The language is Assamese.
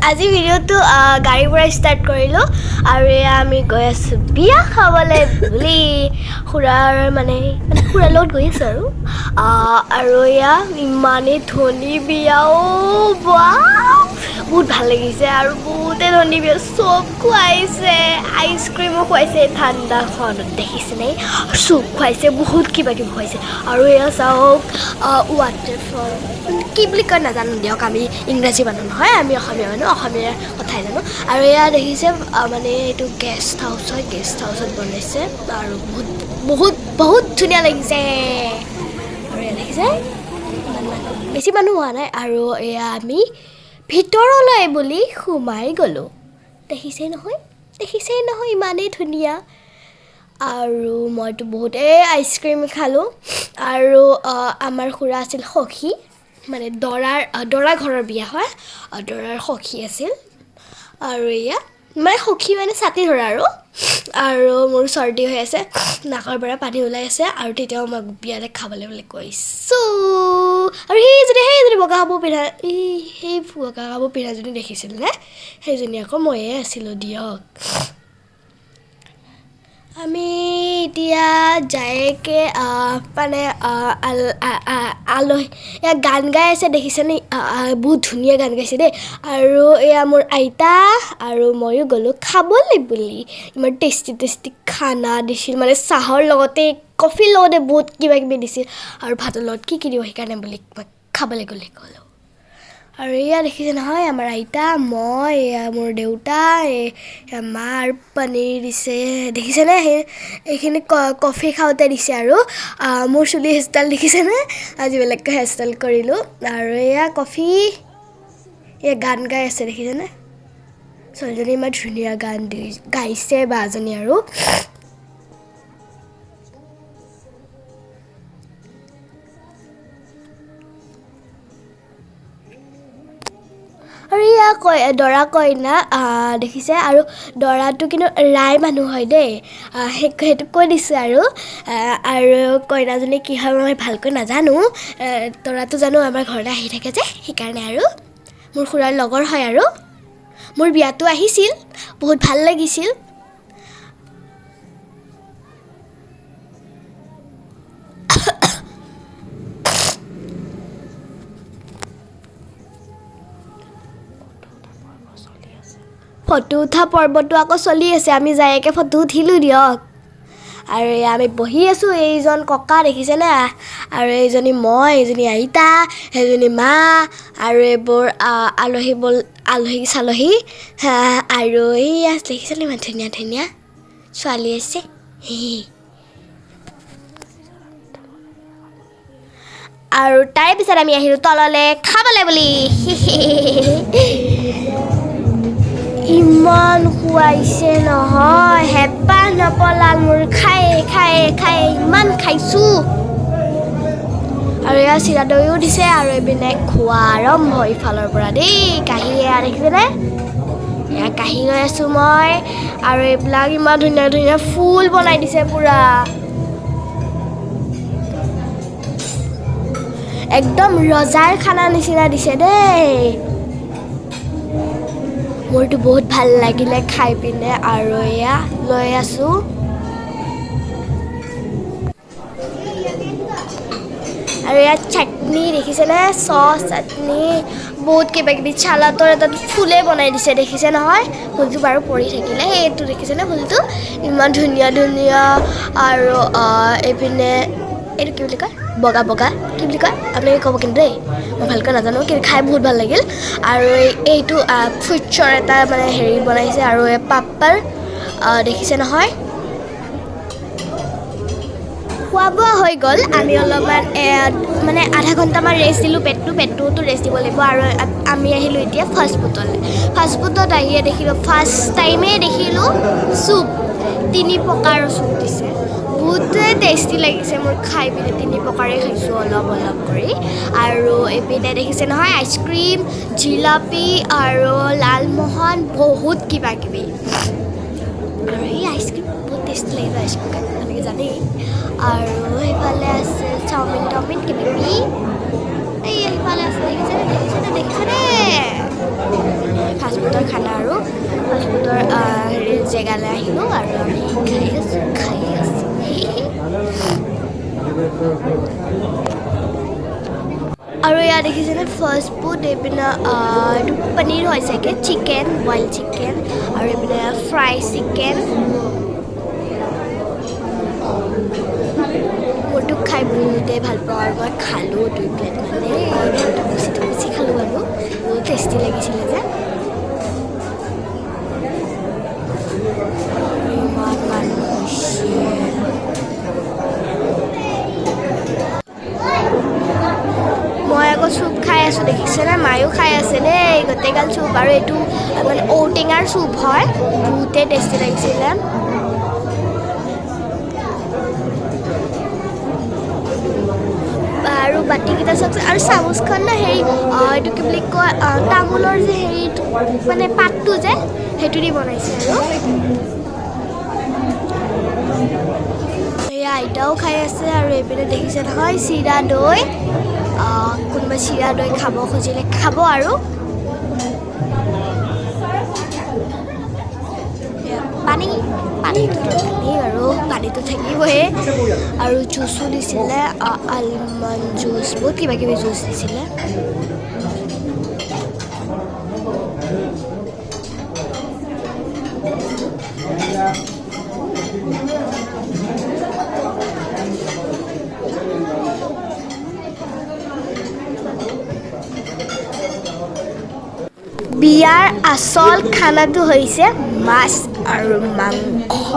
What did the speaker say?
আজি ভিডিঅ'টো গাড়ীৰ পৰা ষ্টাৰ্ট কৰিলোঁ আৰু এয়া আমি গৈ আছোঁ বিয়া খাবলৈ বুলি খুৰাৰ মানে খুৰাৰ লগত গৈ আছোঁ আৰু এয়া ইমানেই ধনী বিয়াও বহুত ভাল লাগিছে আৰু বহুতে ধনী বিয়া চব খুৱাইছে আইচক্ৰীমো খুৱাইছে ঠাণ্ডাখনত দেখিছেনে চুপ খুৱাইছে বহুত কিবা কিবি খুৱাইছে আৰু এয়া চাওক ৱাটাৰফল কি বুলি কয় নাজানো দিয়ক আমি ইংৰাজী মানুহ নহয় আমি অসমীয়া মানুহ অসমীয়া কথাই জানো আৰু এয়া দেখিছে মানে এইটো গেষ্ট হাউচ হয় গেষ্ট হাউচত বনাইছে আৰু বহুত বহুত ধুনীয়া লাগিছে আৰু এয়া দেখিছে বেছি মানুহ হোৱা নাই আৰু এয়া আমি ভিতৰলৈ বুলি সোমাই গ'লোঁ দেখিছেই নহয় ইমানেই ধুনীয়া আৰু মইতো বহুতেই আইচক্ৰীম খালোঁ আৰু আমাৰ খুৰা আছিল সখী মানে দৰা ঘৰৰ বিয়া হয় দৰাৰ সখী আছিল আৰু এয়া মানে সখী মানে ছাতি ধৰা আৰু মোৰ চৰ্দি হৈ আছে নাকৰ পৰা পানী ওলাই আছে আৰু তেতিয়াও মই বিয়াতে খাবলৈ বুলি কৈছোঁ আৰু সেইজনী বগা কাপোৰ পিন্ধা সেই বগা কাপোৰ পিন্ধাজনী দেখিছিল নে সেইজনী আকৌ ময়ে আছিলোঁ দিয়ক আমি এতিয়া যায়কে মানে আলহী এয়া গান গাই আছে দেখিছেনে বহুত ধুনীয়া গান গাইছে দেই আৰু এয়া মোৰ আইতা আৰু ময়ো গ'লোঁ খাবলৈ বুলি ইমান টেষ্টি খানা দিছিল মানে চাহৰ লগতে কফিৰ লগতে বহুত কিবা কিবি দিছিল আৰু ভাতৰ লগত কি দিব সেইকাৰণে বুলি মই খাবলৈ গ'লোঁ আৰু এয়া দেখিছে নহয় আমাৰ আইতা মই এয়া মোৰ দেউতা মা আৰু পনীৰ দিছে দেখিছেনে এইখিনি কফি খাওঁতে দিছে আৰু মোৰ চুলি হেয়াৰষ্টাইল দেখিছেনে আজি বেলেগকৈ হেয়াৰষ্টাইল কৰিলোঁ আৰু এয়া কফি এয়া গান গাই আছে দেখিছেনে ছোৱালীজনী ইমান ধুনীয়া গান গাইছে বাজনী আৰু আৰু এয়া দৰা কইনা দেখিছে আৰু দৰাটো কিন্তু ৰাই মানুহ হয় দেই সেইটো কৈ দিছোঁ আৰু কইনাজনী কি হয় মই ভালকৈ নাজানো দৰাটো জানো আমাৰ ঘৰলৈ আহি থাকে যে সেইকাৰণে আৰু মোৰ খুৰাৰ লগৰ হয় আৰু মোৰ বিয়াতো আহিছিল বহুত ভাল লাগিছিল ফটো উঠা পৰ্বটো আকৌ চলি আছে আমি যায়কে ফটো উঠিলোঁ দিয়ক আৰু আমি বহি আছোঁ এইজন ককা দেখিছেনে আৰু এইজনী মই এইজনী আইতা সেইজনী মা আৰু এইবোৰ আলহী চালহী আৰু এইয়া দেখিছেনে ইমান ধুনীয়া ছোৱালী আছে আৰু তাৰে পিছত আমি আহিলোঁ তললৈ খাবলৈ বুলি ইমান খুৱাইছে নহয় হেঁপাহ নপলাল মোৰ খাই ইমান খাইছোঁ আৰু এয়া চিৰা দৈও দিছে আৰু এইপিনে খোৱা আৰম্ভ ইফালৰ পৰা দেই কাঁহী এয়া দেখিছেনে এয়া কাঁহী লৈ আছোঁ মই আৰু এইবিলাক ইমান ধুনীয়া ফুল বনাই দিছে পূৰা একদম ৰজাৰ খানা নিচিনা দিছে দেই মোৰতো বহুত ভাল লাগিলে খাই পিনে আৰু এয়া লৈ আছোঁ আৰু ইয়াত চাটনি দেখিছেনে চচ চাটনি বহুত কিবা কিবি চালাডৰ এটা ফুলে বনাই দিছে দেখিছে নহয় ফুলটো বাৰু পৰি থাকিলে সেইটো দেখিছেনে ফুলটো ইমান ধুনীয়া আৰু এইপিনে এইটো কি বুলি কয় বগা কি বুলি কয় আপোনালোকে ক'ব কিন্তু দেই মই ভালকৈ নাজানো কিন্তু খাই বহুত ভাল লাগিল আৰু এইটো ফ্ৰুটছৰ এটা মানে হেৰি বনাইছে আৰু পাপৰ দেখিছে নহয় খোৱা বোৱা হৈ গ'ল আমি অলপমান মানে আধা ঘণ্টামান ৰেষ্ট দিলোঁ পেটটোতো ৰেষ্ট দিব লাগিব আৰু আমি আহিলোঁ এতিয়া ফাষ্টফুডত আহিয়ে দেখিলোঁ ফাৰ্ষ্ট টাইমে দেখিলোঁ চুপ 3 প্ৰকাৰৰ চুপ দিছে বহুতেই টেষ্টি লাগিছে মোৰ খাই পিনে 3 প্ৰকাৰেই খাইছোঁ অলপ কৰি আৰু এইপিনে দেখিছে নহয় আইচক্ৰীম জিলাপি আৰু লালমোহন বহুত কিবা কিবি আৰু এই আইচক্ৰীম বহুত টেষ্টি লাগিব আইচক্ৰীম খাই আপোনালোকে জানেই আৰু সেইফালে আছে চাওমিন কিবা কিবি এই সেইফালে আছে দেখিছেনে জেগালৈ আহিলোঁ আৰু আমি খাই আছোঁ আৰু ইয়াত দেখিছেনে ফাষ্ট ফুড এইপিনে এইটো পনীৰ হয় চাগে চিকেন বইল চিকেন আৰু এইপিনে ফ্ৰাই চিকেন মোৰতো খাই বহুতেই ভাল পাওঁ আৰু মই খালোঁ 2 প্লেট মানে বেছি খালোঁ আৰু বহুত টেষ্টি লাগিছিলে যে ইমান মানুহ হৈছে মই আকৌ চুপ খাই আছোঁ দেখিছেনে মায়ো খাই আছে দেই গোটেইগাল চুপ আৰু এইটো মানে ঔটেঙাৰ চুপ হয় বহুতেই টেষ্টি লাগিছিলে আৰু বাতিকেইটা চাওকচোন আৰু চামুচখন ন হেৰি এইটো কি বুলি কয় তামোলৰ যে হেৰিটো মানে পাতটো যে সেইটো দি বনাইছে আৰু এয়া আইতাও খাই আছে আৰু এইপিনে দেখিছে নহয় চিৰা দৈ কোনোবাই চিৰা দৈ খাব খুজিলে খাব আৰু পানীটো থাকেই আৰু পানীটো থাকিবই আৰু জুচো দিছিলে আলমণ্ড জুচ বহুত কিবা কিবি জুচ দিছিলে বিয়াৰ আচল খানাটো হৈছে মাছ আৰু মাংস